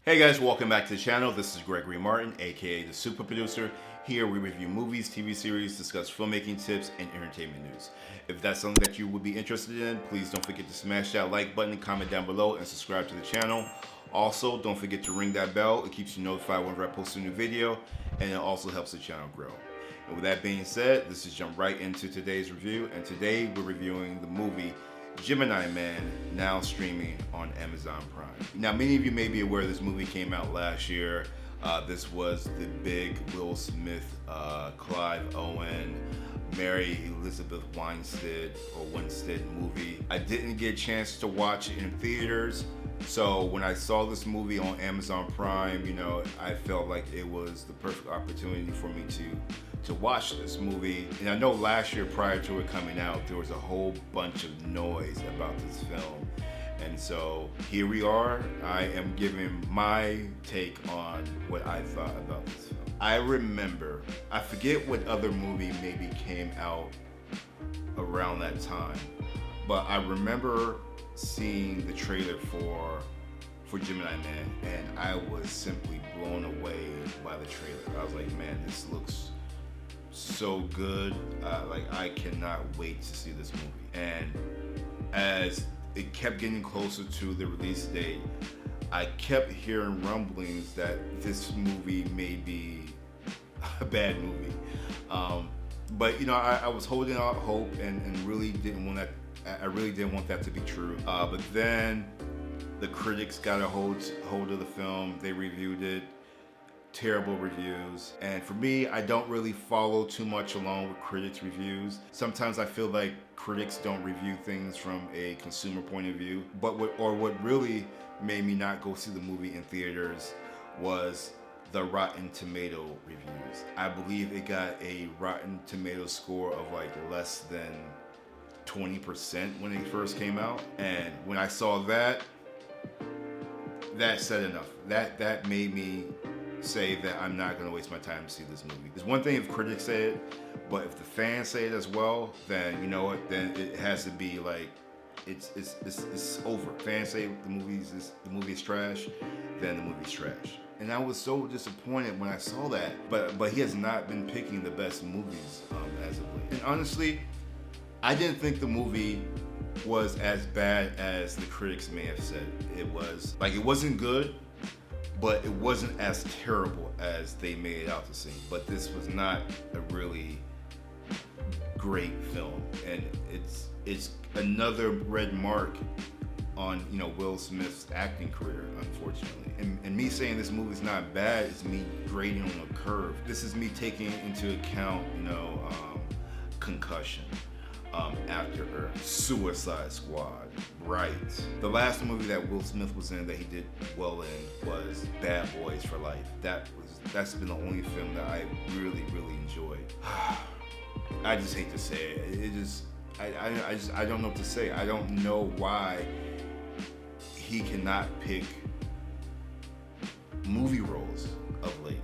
Hey guys, welcome back to the channel. This is Gregory Martin, aka the Super Producer. Here we review movies, TV series, discuss filmmaking tips, and entertainment news. If that's something that you would be interested in, please don't forget to smash that like button, comment down below, and subscribe to the channel. Also, don't forget to ring that bell. It keeps you notified whenever I post a new video, and it also helps the channel grow. And with that being said, let's just jump right into today's review. And today we're reviewing the movie Gemini Man, now streaming on Amazon Prime. Now, many of you may be aware this movie came out last year. This was the big Will Smith, Clive, Owen, Mary Elizabeth Winstead movie. I didn't get a chance to watch it in theaters, so when I saw this movie on Amazon Prime, I felt like it was the perfect opportunity for me to watch this movie. And I know last year prior to it coming out, there was a whole bunch of noise about this film. And so here we are. I am giving my take on what I thought about this film. I forget what other movie maybe came out around that time, but I remember seeing the trailer for Gemini Man, and I was simply blown away by the trailer. I was like, man, this looks so good. I cannot wait to see this movie. And as it kept getting closer to the release date, I kept hearing rumblings that this movie may be a bad movie. But I was holding out hope and really didn't want that. I really didn't want that to be true. But then the critics got a hold of the film. They reviewed it. Terrible reviews. And for me, I don't really follow too much along with critics' reviews. Sometimes I feel like critics don't review things from a consumer point of view. But what really made me not go see the movie in theaters was the Rotten Tomato reviews. I believe it got a Rotten Tomato score of like less than 20% when it first came out. And when I saw that said enough. That made me say that I'm not going to waste my time to see this movie. It's one thing if critics say it, but if the fans say it as well, then you know what? Then it has to be like it's over. Fans say the movie is trash, then the movie's trash. And I was so disappointed when I saw that. But he has not been picking the best movies as of late. And honestly, I didn't think the movie was as bad as the critics may have said it was. Like, it wasn't good, but it wasn't as terrible as they made it out to seem. But this was not a really great film, and it's another red mark on Will Smith's acting career, unfortunately. And me saying this movie's not bad is me grading on a curve. This is me taking into account Concussion, After Earth, Suicide Squad, Right. The last movie that Will Smith was in that he did well in was Bad Boys for Life. That's been the only film that I really, really enjoyed. I just hate to say it. I don't know what to say. I don't know why he cannot pick movie roles of late.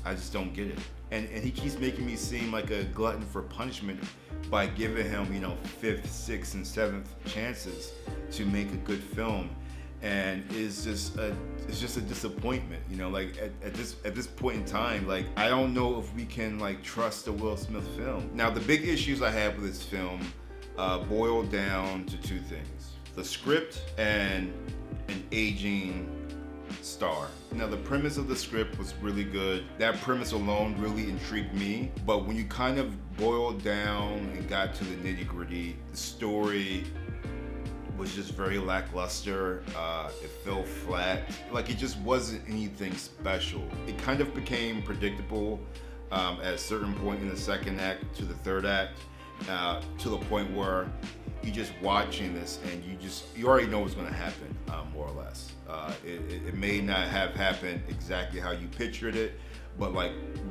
I just don't get it. And he keeps making me seem like a glutton for punishment by giving him, 5th, 6th, and 7th chances to make a good film. And it's just a disappointment, at this point in time. I don't know if we can trust the Will Smith film. Now, the big issues I have with this film boil down to two things: the script and an aging star. Now, the premise of the script was really good. That premise alone really intrigued me. But when you kind of boiled down and got to the nitty-gritty, the story was just very lackluster. It fell flat. It just wasn't anything special. It kind of became predictable at a certain point in the second act to the third act, to the point where you're just watching this and you already know what's going to happen, more or less. It may not have happened exactly how you pictured it, but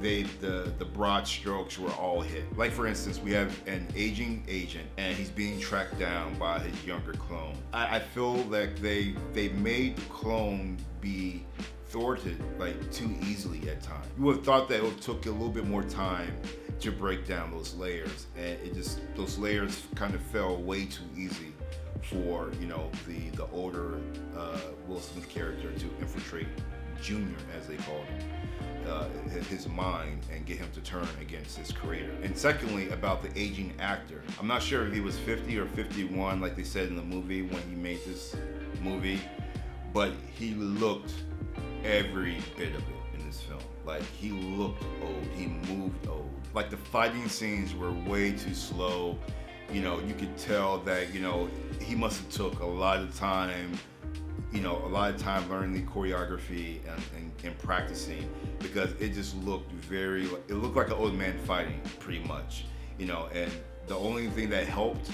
the broad strokes were all hit. For instance, we have an aging agent and he's being tracked down by his younger clone. I feel like they made the clone be thwarted too easily at times. You would have thought that it took a little bit more time to break down those layers, and those layers kind of fell way too easy for the older Will Smith character to infiltrate Junior, as they called him, his mind and get him to turn against his creator. And secondly, about the aging actor. I'm not sure if he was 50 or 51, like they said in the movie when he made this movie, but he looked every bit of it in this film. Like, he looked old, he moved old. Like, the fighting scenes were way too slow. You know, you could tell that, you know, he must have took a lot of time, learning the choreography and practicing, because it just looked it looked like an old man fighting, pretty much, you know. And the only thing that helped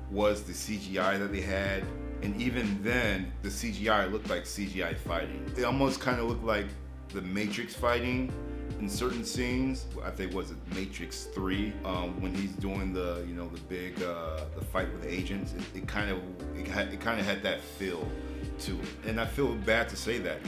was the CGI that they had, and even then, the CGI looked like CGI fighting. It almost kind of looked like the Matrix fighting in certain scenes. I think was it Matrix 3 when he's doing the big the fight with the agents. It kind of had that feel to it, and I feel bad to say that,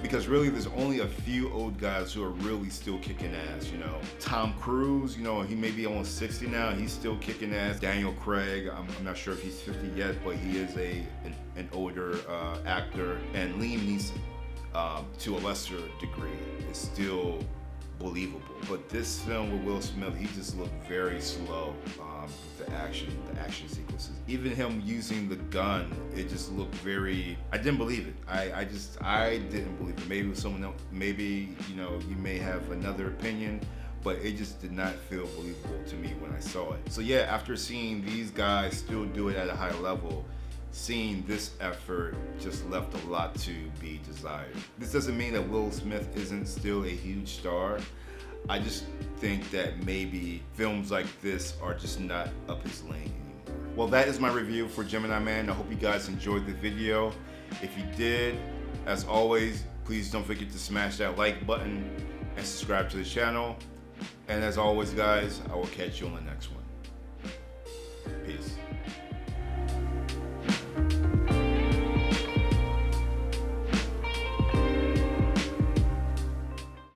because really there's only a few old guys who are really still kicking ass. Tom Cruise, he may be almost 60 now, he's still kicking ass. Daniel Craig, I'm not sure if he's 50 yet, but he is an older actor. And Liam Neeson, to a lesser degree, is still believable. But this film with Will Smith, he just looked very slow with the action sequences. Even him using the gun, it just looked very, I didn't believe it. I didn't believe it. Maybe with someone else, maybe, you may have another opinion, but it just did not feel believable to me when I saw it. So yeah, after seeing these guys still do it at a high level, seeing this effort just left a lot to be desired. This doesn't mean that Will Smith isn't still a huge star. I just think that maybe films like this are just not up his lane anymore. Well, that is my review for Gemini Man. I hope you guys enjoyed the video. If you did, as always, please don't forget to smash that like button and subscribe to the channel. And as always, guys, I will catch you on the next one.